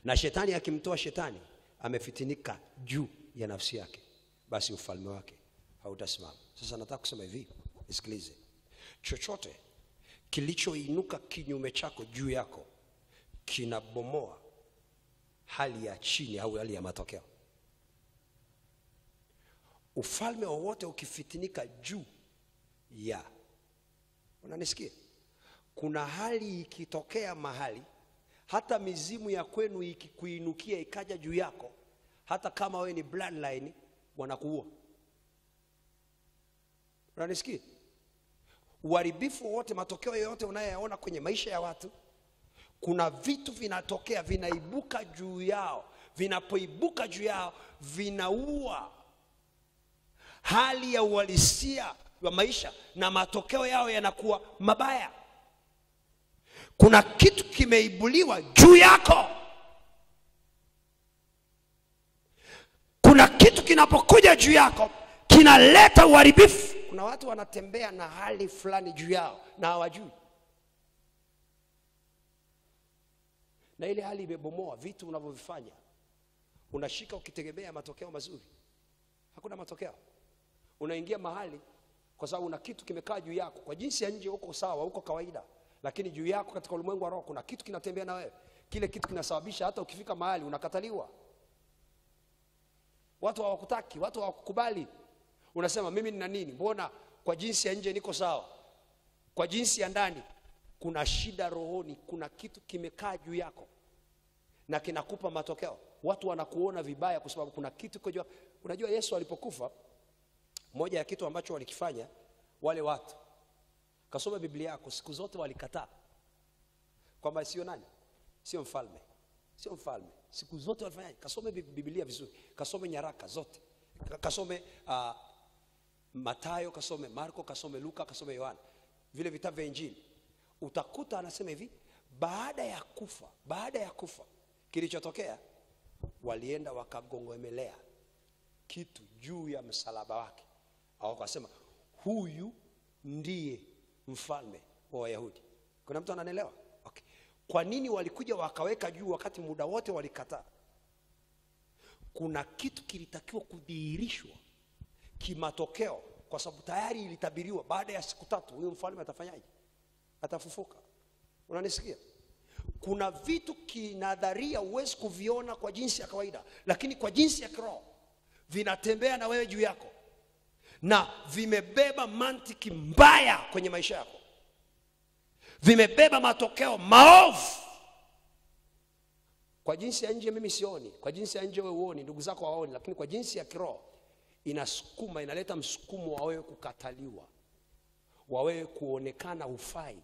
Na shetani akimtoa shetani amefitinika juu ya nafsi yake, basi ufalme wake hautasimama. Sasa nataka kusema hivi, nisikilize. Chochote kilichoinuka kinyume chako juu yako kinabomoa hali ya chini au hali ya matokeo. Ufalme wowote ukifitinika juu ya, unanisikia? Kuna hali ikitokea mahali, hata mizimu ya kwenu ikikuinukia ikaja juu yako, hata kama wewe ni bloodline, wanakuua. Unanisikia? Uharibifu wote, matokeo yote unayoyaona kwenye maisha ya watu, kuna vitu vinatokea, vinaibuka juu yao. Vinapoibuka juu yao, vinaua hali ya uhalisia wa maisha na matokeo yao yanakuwa mabaya. Kuna kitu kimeibuliwa juu yako. Kuna kitu kinapokuja juu yako kinaleta uharibifu. Kuna watu wanatembea na hali fulani juu yao na hawajui, na ile hali imebomoa vitu unavyovifanya. Unashika ukitegemea matokeo mazuri, hakuna matokeo. Unaingia mahali kwa sababu una kitu kimekaa juu yako. Kwa jinsi ya nje uko sawa, uko kawaida, lakini juu yako katika ulimwengu wa roho kuna kitu kinatembea na wewe. Kile kitu kinasababisha hata ukifika mahali unakataliwa. Watu hawakutaki, watu hawakukubali. Unasema mimi nina nini? Mbona kwa jinsi ya nje niko sawa? Kwa jinsi ya ndani kuna shida rohoni, kuna kitu kimekaa juu yako na kinakupa matokeo. Watu wanakuona vibaya kwa sababu kuna kitu kujua. Unajua Yesu alipokufa, moja ya kitu ambacho walikifanya wale watu, kasome Biblia yako, siku zote walikataa kwamba sio nani, sio mfalme, sio mfalme. Siku zote walifanya. Kasome Biblia vizuri, kasome nyaraka zote, kasome Mathayo, kasome Marko, kasome Luka, kasome Yohana, vile vitabu vya Injili. Utakuta anasema hivi, baada ya kufa kilichotokea, walienda wakagongomelea kitu juu ya msalaba wake. Au wakasema huyu ndiye mfalme wa Wayahudi. Kuna mtu ananielewa? Okay. Kwa nini walikuja wakaweka juu wakati muda wote walikataa? Kuna kitu kilitakiwa kudhihirishwa kimatokeo, kwa sababu tayari ilitabiriwa baada ya siku 3 huyo mfalme atafanyaje? atafufuka. Unanisikia? Kuna vitu kinadharia uwezi kuviona kwa jinsi ya kawaida, lakini kwa jinsi ya kiroho vinatembea na wewe juu yako na vimebeba mantiki mbaya kwenye maisha yako, vimebeba matokeo maovu. Kwa jinsi ya nje mimi sioni, kwa jinsi ya nje wewe uoni, ndugu zako hawaoni, lakini kwa jinsi ya kiroho inasukuma, inaleta msukumo wa wewe kukataliwa, wa wewe kuonekana hufai.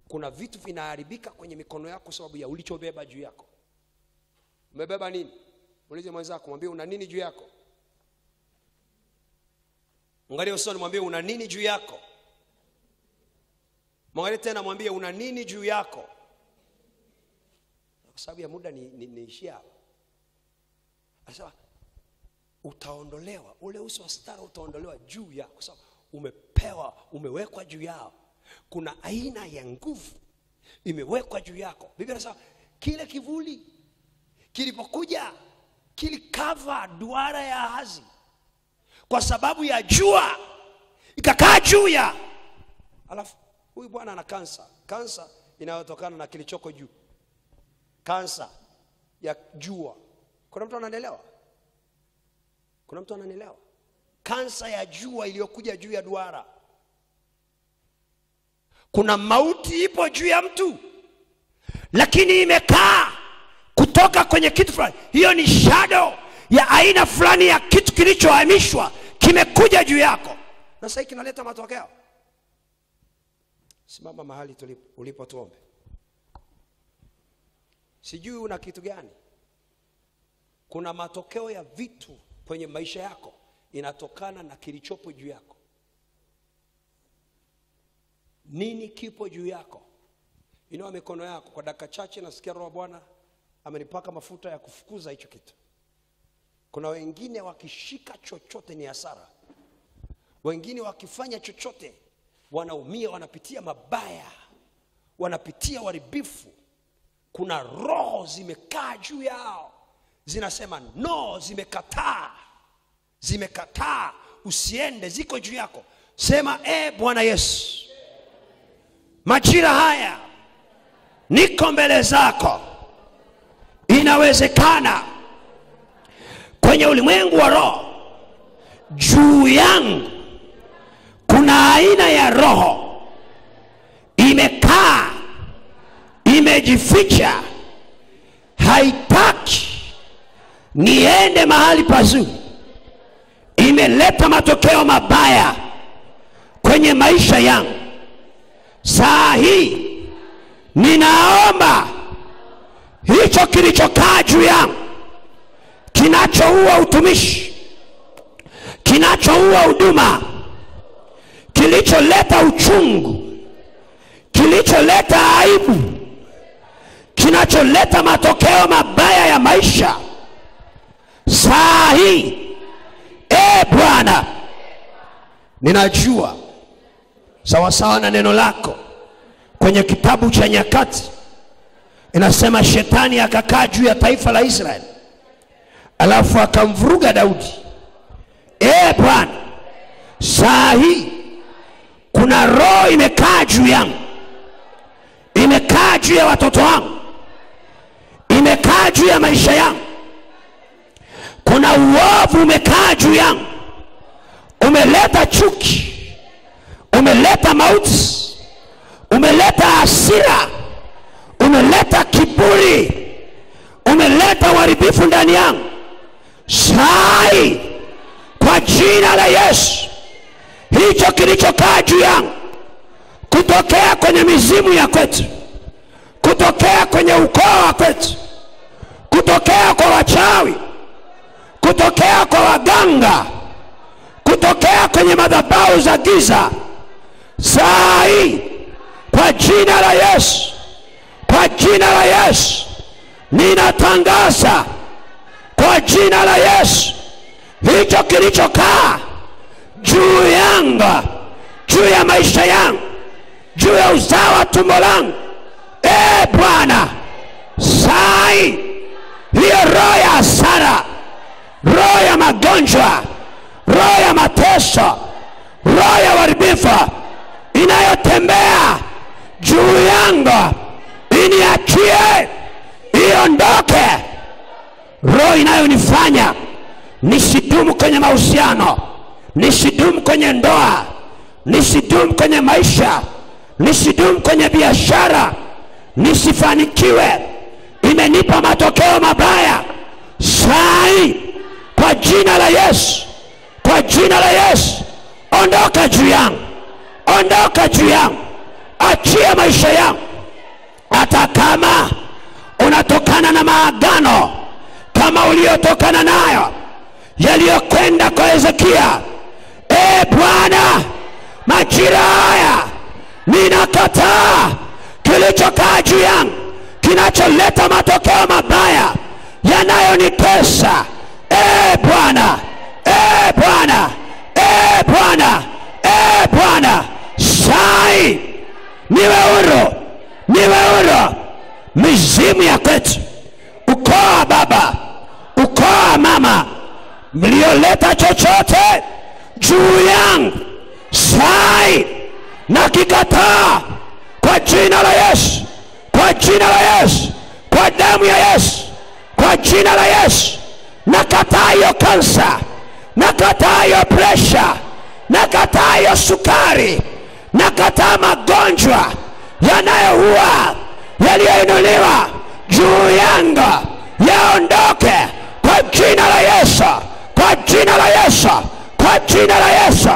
Kuna vitu vinaharibika kwenye mikono yako sababu ya ulichobeba juu yako. Umebeba nini? Muulize mwenzako, mwambie una nini juu yako. Mwangalie usoni, mwambie una nini juu yako. Mwangalie tena, mwambie una nini juu yako. Kwa sababu ya muda niishia hapa. Anasema utaondolewa, ule uso wa stara utaondolewa juu yako kwa sababu umepewa, umewekwa juu yao. Kuna aina ya nguvu imewekwa juu yako. Biblia inasema kile kivuli kilipokuja kilikava duara ya Ahazi kwa sababu ya jua, ikakaa juu ya. Alafu huyu bwana ana kansa. Kansa inayotokana na kilichoko juu. Kansa ya jua. Kuna mtu ananielewa? Kuna mtu ananielewa? Kansa ya jua iliyokuja juu ya duara. Kuna mauti ipo juu ya mtu, lakini imekaa kutoka kwenye kitu fulani. Hiyo ni shadow ya aina fulani ya kitu kilichohamishwa, kimekuja juu yako. Na sasa kinaleta matokeo. Simama mahali ulipo tuombe. Sijui una kitu gani. Kuna matokeo ya vitu kwenye maisha yako inatokana na kilichopo juu yako. Nini kipo juu yako? Inua mikono yako. Kwa dakika chache nasikia Roho Bwana amenipaka mafuta ya kufukuza hicho kitu. Kuna wengine wakishika chochote ni hasara. Wengine wakifanya chochote wanaumia, wanapitia mabaya, wanapitia uharibifu. Kuna roho zimekaa juu yao, zinasema no, zimekataa usiende, ziko juu yako. Sema Bwana Yesu, majira haya niko mbele zako. Inawezekana kwenye ulimwengu wa roho juu yangu kuna aina ya roho imekaa, imejificha, haitaki niende mahali pazuri, imeleta matokeo mabaya kwenye maisha yangu. Saa hii ninaomba hicho kilichokaa juu yangu, kinachoua utumishi, kinachoua huduma, kilicholeta uchungu, kilicholeta aibu, kinacholeta matokeo mabaya ya maisha, saa hii Bwana, ninajua sawasawa na neno lako kwenye kitabu cha Nyakati inasema shetani akakaa juu ya taifa la Israeli, alafu akamvuruga Daudi. Bwana, saa hii kuna roho imekaa juu yangu, imekaa juu ya watoto wangu, imekaa juu ya maisha yangu. Kuna uovu umekaa juu yangu, umeleta chuki, umeleta mauti, umeleta hasira, umeleta kiburi, umeleta uharibifu ndani yangu. Sai kwa jina la Yesu, hicho kilichokaa juu yangu, kutokea kwenye mizimu ya kwetu, kutokea kwenye ukoo wa kwetu, kutokea kwa wachawi, kutokea kwa waganga, kutokea kwenye madhabahu za giza, sai kwa jina la Yesu, kwa jina la Yesu ninatangaza, kwa jina la Yesu, hicho kilichokaa juu yangu, juu ya maisha yangu, juu ya uzao wa tumbo langu, Bwana, sai hiyo roho ya hasara, roho ya magonjwa, roho ya mateso, roho ya uharibifu inayotembea yangu iniachie, iondoke. Roho inayonifanya nisidumu kwenye mahusiano, nisidumu kwenye ndoa, nisidumu kwenye maisha, nisidumu kwenye biashara, nisifanikiwe, imenipa matokeo mabaya. Sai kwa jina la Yesu, kwa jina la Yesu, ondoka juu yangu, ondoka juu yangu, achia maisha yangu. Hata kama unatokana na maagano kama uliotokana nayo yaliyokwenda kwa Hezekia, Bwana, majira haya ninakataa kilichokaa juu yangu kinacholeta matokeo mabaya yanayonitesa. Bwana, Bwana, Bwana, Bwana, sai niwe huru, niwe huru. Mizimu ya kwetu, ukoo wa baba, ukoo wa mama, mlioleta chochote juu yangu, sai na kikataa kwa jina la Yesu, kwa jina la Yesu, kwa damu ya Yesu, kwa jina la Yesu. Nakataa hiyo kansa, nakataa hiyo pressure, nakataa hiyo sukari, nakataa magonjwa yanayoua yaliyoinuliwa juu yangu, yaondoke kwa jina la Yesu, kwa jina la Yesu, kwa jina la Yesu.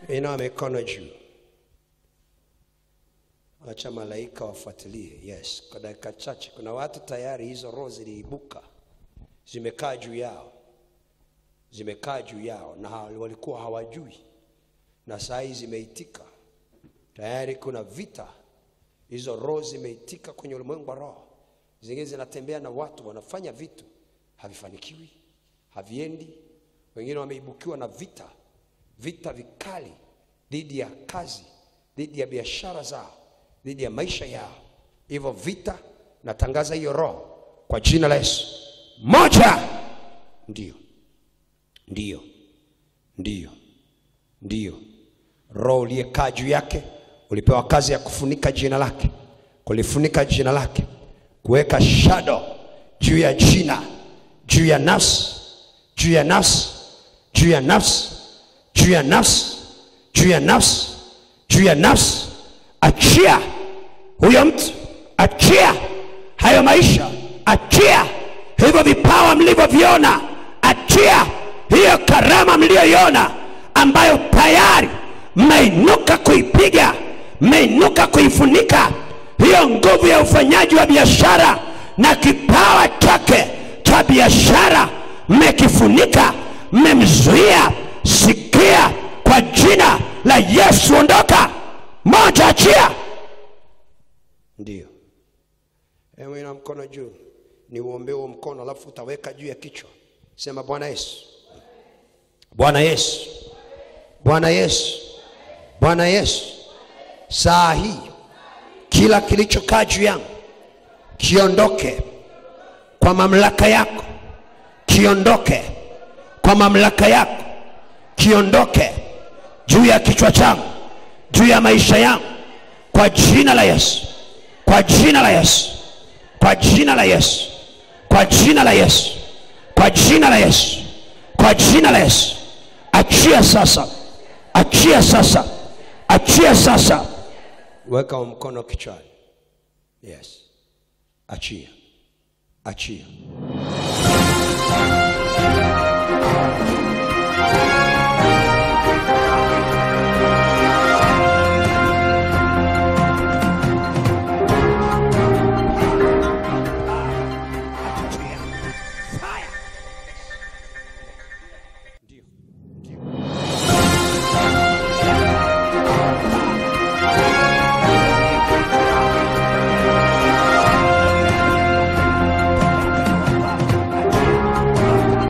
Inua mikono juu. Acha malaika wafuatilie. Yes, kwa dakika chache. Kuna watu tayari hizo roho ziliibuka, zimekaa juu yao, zimekaa juu yao, na walikuwa hawajui, na saa hii zimeitika. Tayari kuna vita. Hizo roho zimeitika kwenye ulimwengu wa roho. Zingine zinatembea na watu, wanafanya vitu havifanikiwi, haviendi. Wengine wameibukiwa na vita, vita vikali dhidi ya kazi, dhidi ya biashara zao, dhidi ya maisha yao. Hivyo vita, natangaza hiyo roho kwa jina la Yesu. Moja. Ndio, ndio, ndio, ndio. Roho uliyekaa juu yake ulipewa kazi ya kufunika jina lake, kulifunika jina lake, kuweka shadow juu ya jina, juu ya nafsi, juu ya nafsi, juu ya nafsi, juu ya nafsi, juu ya nafsi, juu ya nafsi. Achia huyo mtu, achia hayo maisha, achia hivyo vipawa mlivyoviona, achia hiyo karama mlioiona ambayo tayari mmeinuka kuipiga, mmeinuka kuifunika. Hiyo nguvu ya ufanyaji wa biashara na kipawa chake cha biashara mmekifunika, mmemzuia. Sikia kwa jina la Yesu, ondoka. Moja, achia. Ndio. Hebu ina mkono juu. Ni uombe huo mkono, alafu utaweka juu ya kichwa. Sema Bwana Yesu, Bwana Yesu, Bwana Yesu, Bwana Yesu, saa hii kila kilichokaa juu yangu kiondoke kwa mamlaka yako, kiondoke kwa mamlaka yako, kiondoke juu ya kichwa changu, juu ya maisha yangu, kwa jina la Yesu, kwa jina la Yesu, kwa jina la Yesu, kwa jina la Yesu, kwa jina la Yesu, kwa jina la Yesu. Achia sasa, achia sasa, achia sasa. Weka mkono kichwani. Yes. Achia, achia.